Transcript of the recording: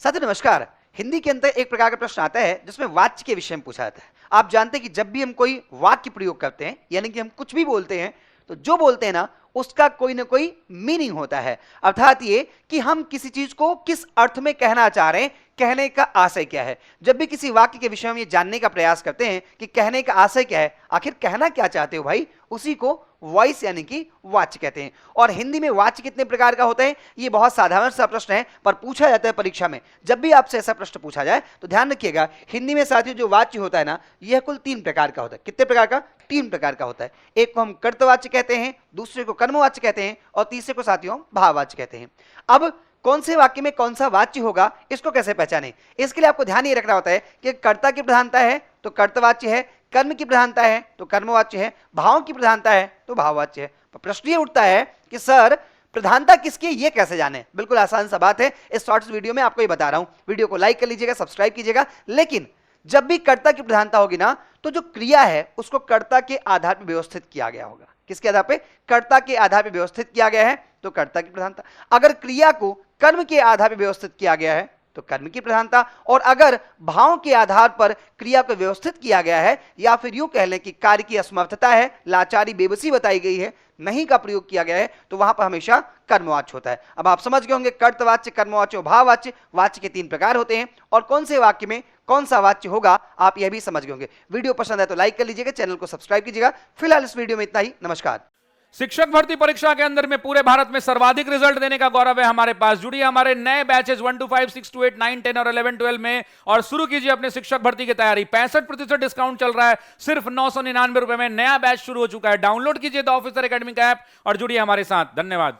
साथियों नमस्कार। हिंदी के अंदर एक प्रकार का प्रश्न आता है जिसमें वाच्य के विषय में पूछा जाता है। आप जानते हैं कि जब भी हम कोई वाक्य प्रयोग करते हैं, यानी कि हम कुछ भी बोलते हैं, तो जो बोलते हैं ना उसका कोई ना कोई मीनिंग होता है। अर्थात ये कि हम किसी चीज को किस अर्थ में कहना चाह रहे हैं, कहने का आशय क्या है। जब भी किसी वाक्य के विषय में ये जानने का प्रयास करते हैं कि कहने का आशय क्या है, आखिर कहना क्या चाहते हो भाई, उसी को वॉइस यानी कि वाच्य कहते हैं। और हिंदी में वाच्य कितने प्रकार का होता है, ये बहुत साधारण सा प्रश्न है, पर पूछा जाता है परीक्षा में। जब भी आपसे ऐसा प्रश्न पूछा जाए तो ध्यान रखिएगा, हिंदी में साथियों जो वाच्य होता है ना, यह कुल 3 प्रकार का होता है। कितने प्रकार का? 3 प्रकार का होता है। एक को हम कर्तवाच्य कहते हैं, दूसरे को कर्मवाच्य कहते हैं, और तीसरे को साथियों भाववाच्य कहते हैं। अब कौन से वाक्य में कौन सा वाच्य होगा, इसको कैसे पहचानें? इसके लिए आपको ध्यान ये रखना होता है कि कर्ता की प्रधानता है तो कर्तवाच्य है, कर्म की प्रधानता है तो कर्मवाच्य है, भाव की प्रधानता है तो भाववाच्य है। तो प्रश्न ये उठता है कि सर प्रधानता किसकी, ये कैसे जाने? बिल्कुल आसान सा बात है, इस शॉर्ट्स वीडियो में आपको ये बता रहा हूं। वीडियो को लाइक कर लीजिएगा, सब्सक्राइब कीजिएगा। लेकिन जब भी कर्ता की प्रधानता होगी ना, तो जो क्रिया है उसको कर्ता के आधार पर व्यवस्थित किया गया होगा। किसके आधार पे? कर्ता के आधार पर व्यवस्थित किया गया है तो कर्ता की प्रधानता। अगर क्रिया को कर्म के आधार पर व्यवस्थित किया गया है तो कर्म की प्रधानता, और अगर भाव के आधार पर क्रिया को व्यवस्थित किया गया है, या फिर यूं कह लें कि कार्य की असमर्थता है, लाचारी, बेबसी बताई गई है, नहीं का प्रयोग किया गया है, तो वहां पर हमेशा कर्मवाच्य होता है। अब आप समझ गए होंगे कर्तवाच्य, कर्मवाच्य और भाववाच्य, वाच्य के 3 प्रकार होते हैं, और कौन से वाक्य में कौन सा वाच्य होगा आप यह भी समझ गए होंगे। वीडियो पसंद है तो लाइक कर लीजिएगा, चैनल को सब्सक्राइब कीजिएगा। फिलहाल इस वीडियो में इतना ही। नमस्कार। शिक्षक भर्ती परीक्षा के अंदर में पूरे भारत में सर्वाधिक रिजल्ट देने का गौरव है हमारे पास। जुड़िए हमारे नए बैचेस 1 to 5, 6 to 8, 9, 10 और 11, 12 में, और शुरू कीजिए अपने शिक्षक भर्ती की तैयारी। 65% डिस्काउंट चल रहा है, सिर्फ 999 रुपए में नया बैच शुरू हो चुका है। डाउनलोड कीजिए द ऑफिसर एकेडमी का ऐप और जुड़िए हमारे साथ। धन्यवाद।